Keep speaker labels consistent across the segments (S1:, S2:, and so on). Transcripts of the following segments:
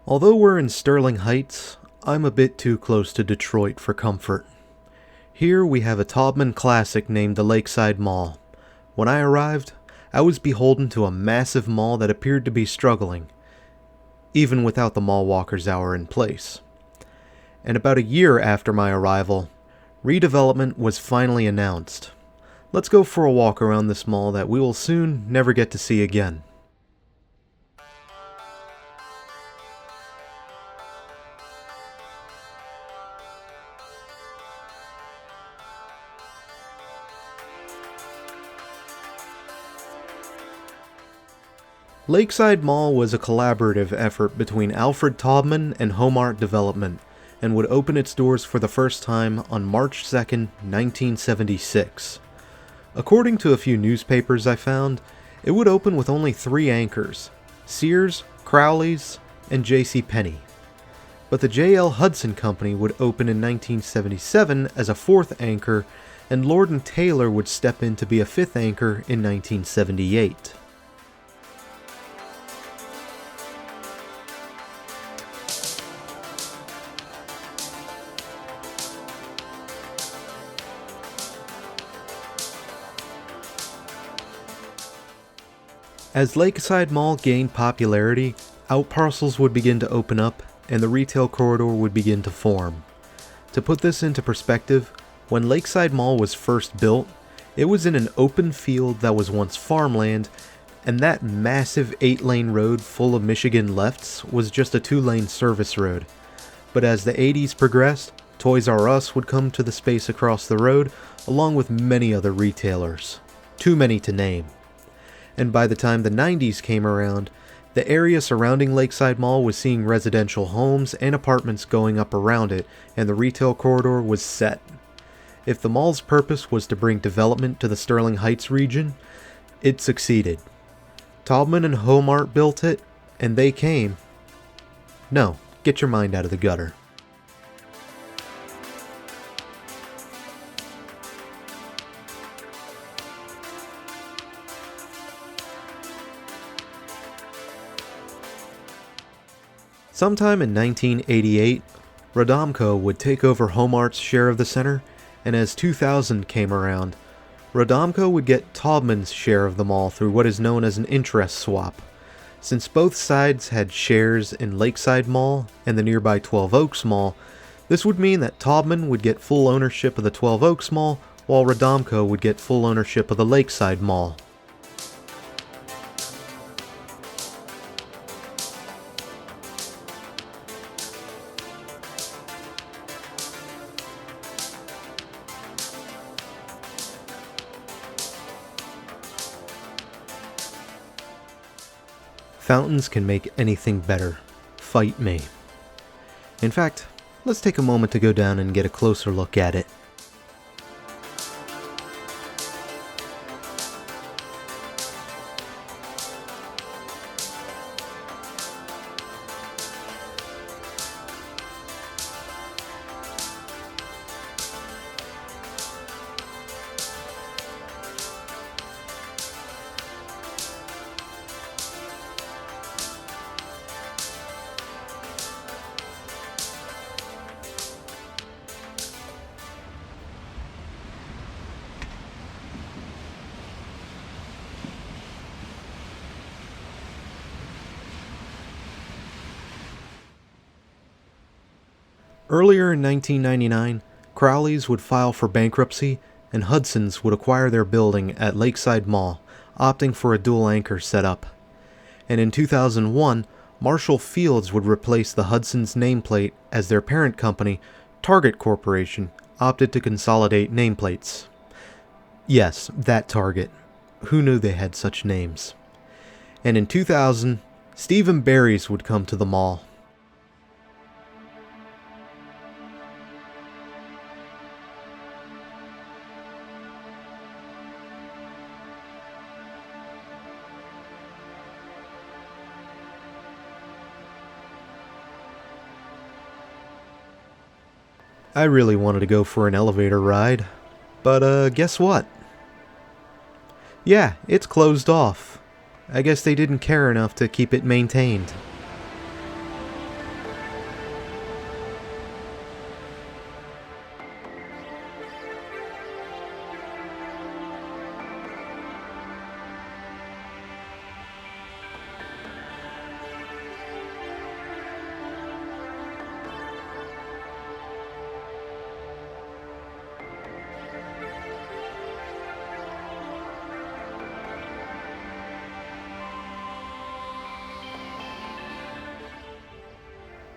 S1: Although we're in Sterling Heights, I'm a bit too close to Detroit for comfort. Here we have a Taubman classic named the Lakeside Mall. When I arrived, I was beholden to a massive mall that appeared to be struggling, even without the mall walkers hour in place. And about a year after my arrival, Redevelopment was finally announced. Let's go for a walk around this mall that we will soon never get to see again. Lakeside Mall was a collaborative effort between Alfred Taubman and Homart Development, and would open its doors for the first time on March 2nd, 1976. According to a few newspapers I found, it would open with only 3 anchors: Sears, Crowley's, and J.C. Penney. But the J.L. Hudson Company would open in 1977 as a 4th anchor, and Lord & Taylor would step in to be a 5th anchor in 1978. As Lakeside Mall gained popularity, outparcels would begin to open up, and the retail corridor would begin to form. To put this into perspective, when Lakeside Mall was first built, it was in an open field that was once farmland, and that massive 8-lane road full of Michigan lefts was just a 2-lane service road. But as the 80s progressed, Toys R Us would come to the space across the road, along with many other retailers. Too many to name. And by the time the 90s came around, the area surrounding Lakeside Mall was seeing residential homes and apartments going up around it, and the retail corridor was set. If the mall's purpose was to bring development to the Sterling Heights region, it succeeded. Taubman and Homart built it, and they came. No, get your mind out of the gutter. Sometime in 1988, Rodamco would take over Homart's share of the center, and as 2000 came around, Rodamco would get Taubman's share of the mall through what is known as an interest swap. Since both sides had shares in Lakeside Mall and the nearby 12 Oaks Mall, this would mean that Taubman would get full ownership of the 12 Oaks Mall, while Rodamco would get full ownership of the Lakeside Mall. Fountains can make anything better. Fight me. In fact, let's take a moment to go down and get a closer look at it. Earlier in 1999, Crowley's would file for bankruptcy, and Hudson's would acquire their building at Lakeside Mall, opting for a dual anchor setup. And in 2001, Marshall Field's would replace the Hudson's nameplate as their parent company, Target Corporation, opted to consolidate nameplates. Yes, that Target. Who knew they had such names? And in 2000, Steve & Barry's would come to the mall. I really wanted to go for an elevator ride, but guess what? Yeah, it's closed off. I guess they didn't care enough to keep it maintained.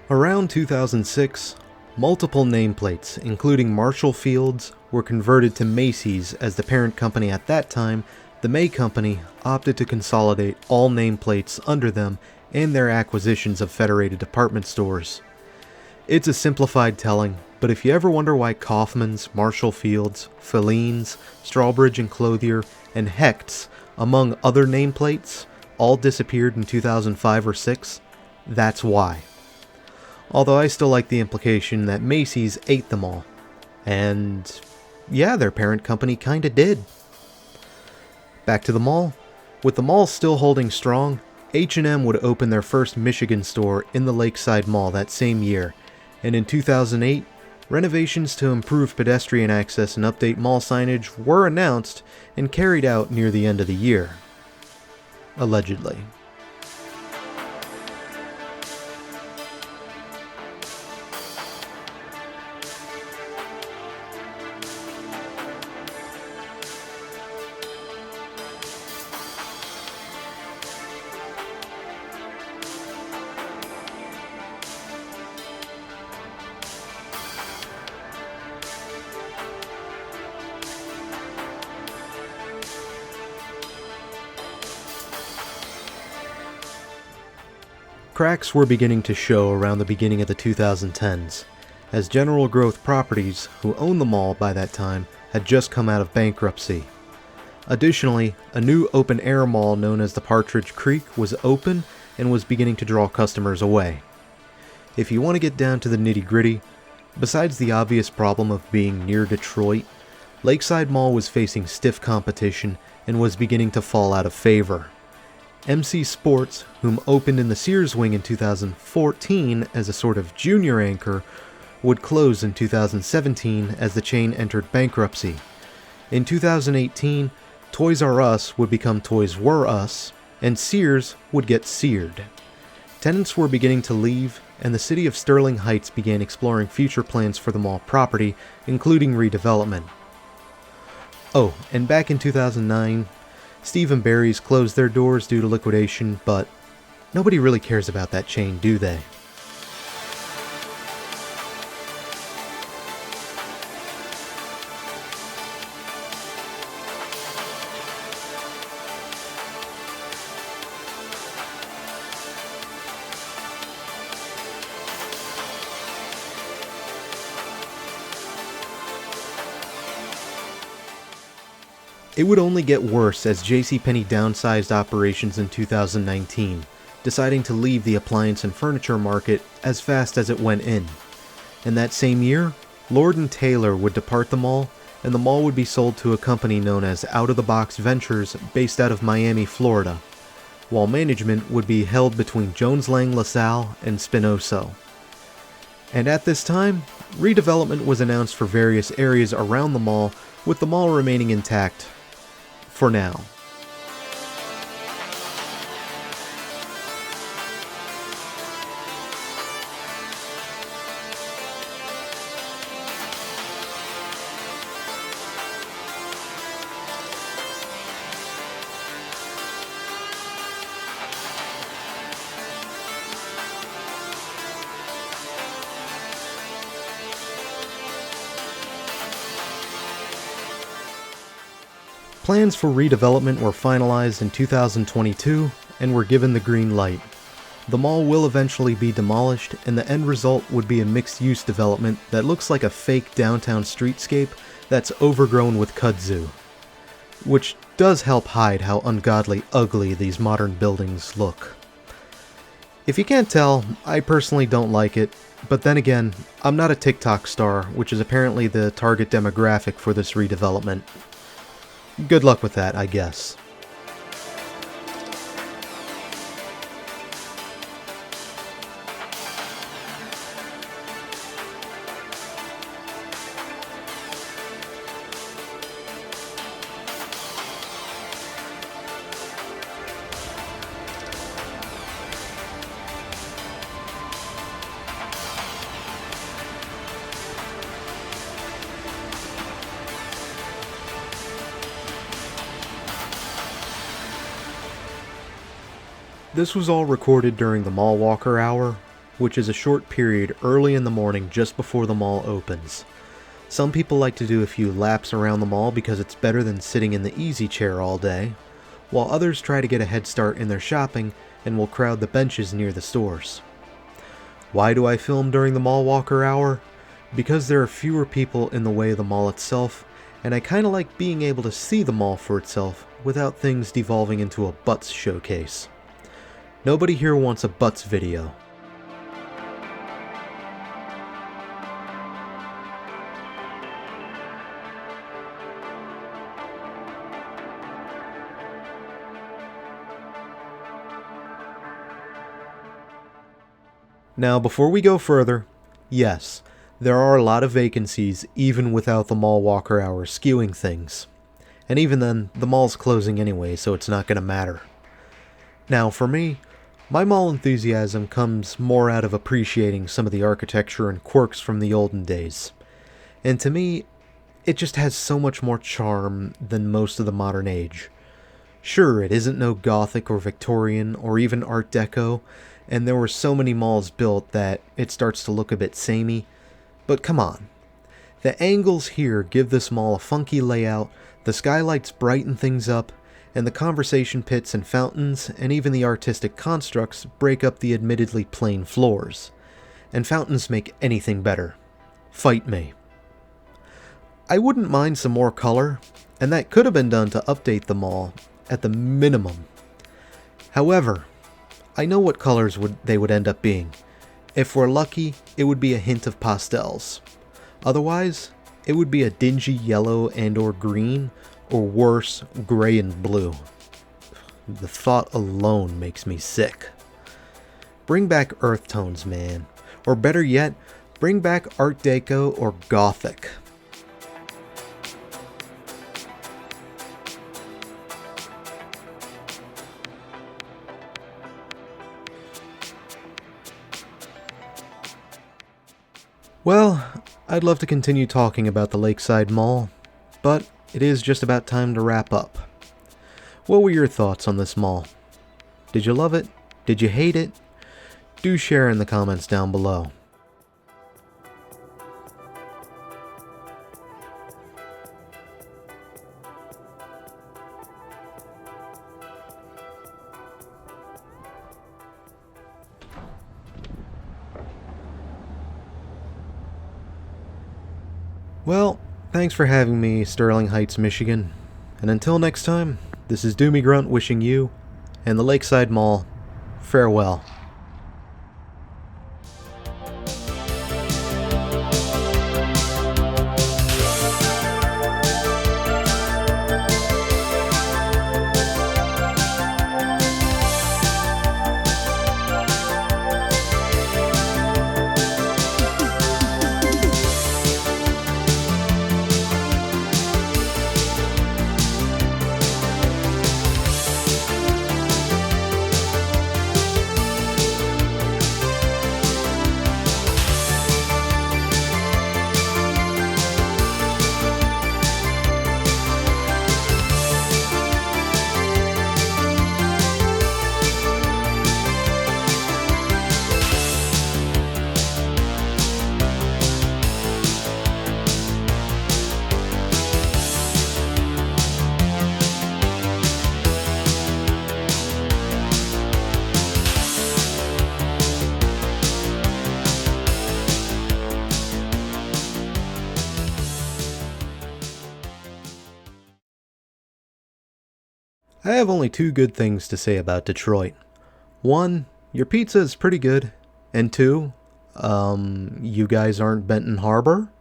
S1: Around 2006, multiple nameplates, including Marshall Field's, were converted to Macy's as the parent company at that time, the May Company, opted to consolidate all nameplates under them and their acquisitions of Federated department stores. It's a simplified telling, but if you ever wonder why Kaufman's, Marshall Field's, Filene's, Strawbridge and Clothier, and Hecht's, among other nameplates, all disappeared in 2005 or 6, that's why. Although I still like the implication that Macy's ate them all. And yeah, their parent company kinda did. Back to the mall. With the mall still holding strong, H&M would open their first Michigan store in the Lakeside Mall that same year, and in 2008, renovations to improve pedestrian access and update mall signage were announced and carried out near the end of the year. Allegedly. Cracks were beginning to show around the beginning of the 2010s, as General Growth Properties, who owned the mall by that time, had just come out of bankruptcy. Additionally, a new open-air mall known as the Partridge Creek was open and was beginning to draw customers away. If you want to get down to the nitty-gritty, besides the obvious problem of being near Detroit, Lakeside Mall was facing stiff competition and was beginning to fall out of favor. MC Sports, whom opened in the Sears wing in 2014 as a sort of junior anchor, would close in 2017 as the chain entered bankruptcy. In 2018, Toys R Us would become Toys Were Us, and Sears would get seared. Tenants were beginning to leave, and the city of Sterling Heights began exploring future plans for the mall property, including redevelopment. Oh, and back in 2009, Steve & Barry's closed their doors due to liquidation, but nobody really cares about that chain, do they? It would only get worse as JCPenney downsized operations in 2019, deciding to leave the appliance and furniture market as fast as it went in. And that same year, Lord & Taylor would depart the mall, and the mall would be sold to a company known as Out of the Box Ventures based out of Miami, Florida, while management would be held between Jones Lang LaSalle and Spinoso. And at this time, redevelopment was announced for various areas around the mall, with the mall remaining intact for now. Plans for redevelopment were finalized in 2022 and were given the green light. The mall will eventually be demolished, and the end result would be a mixed-use development that looks like a fake downtown streetscape that's overgrown with kudzu, which does help hide how ungodly ugly these modern buildings look. If you can't tell, I personally don't like it, but then again, I'm not a TikTok star, which is apparently the target demographic for this redevelopment. Good luck with that, I guess. This was all recorded during the Mall Walker Hour, which is a short period early in the morning just before the mall opens. Some people like to do a few laps around the mall because it's better than sitting in the easy chair all day, while others try to get a head start in their shopping and will crowd the benches near the stores. Why do I film during the mall walker hour? Because there are fewer people in the way of the mall itself, and I kinda like being able to see the mall for itself without things devolving into a butts showcase. Nobody here wants a butts video. Now, before we go further, yes, there are a lot of vacancies even without the mall walker hour skewing things. And even then, the mall's closing anyway, so it's not going to matter. Now, for me, my mall enthusiasm comes more out of appreciating some of the architecture and quirks from the olden days. And to me, it just has so much more charm than most of the modern age. Sure, it isn't no Gothic or Victorian or even Art Deco, and there were so many malls built that it starts to look a bit samey, but come on. The angles here give this mall a funky layout, the skylights brighten things up, and the conversation pits and fountains, and even the artistic constructs break up the admittedly plain floors. And fountains make anything better. Fight me. I wouldn't mind some more color, and that could have been done to update the mall, at the minimum. However, I know what colors they would end up being. If we're lucky, it would be a hint of pastels. Otherwise, it would be a dingy yellow and or green, or worse, gray and blue. The thought alone makes me sick. Bring back earth tones, man. Or better yet, bring back Art Deco or Gothic. Well, I'd love to continue talking about the Lakeside Mall, but it is just about time to wrap up. What were your thoughts on this mall? Did you love it? Did you hate it? Do share in the comments down below. Well, thanks for having me, Sterling Heights, Michigan. And until next time, this is Doomie Grunt wishing you and the Lakeside Mall farewell. I have only two good things to say about Detroit. One, your pizza is pretty good. And two, you guys aren't Benton Harbor?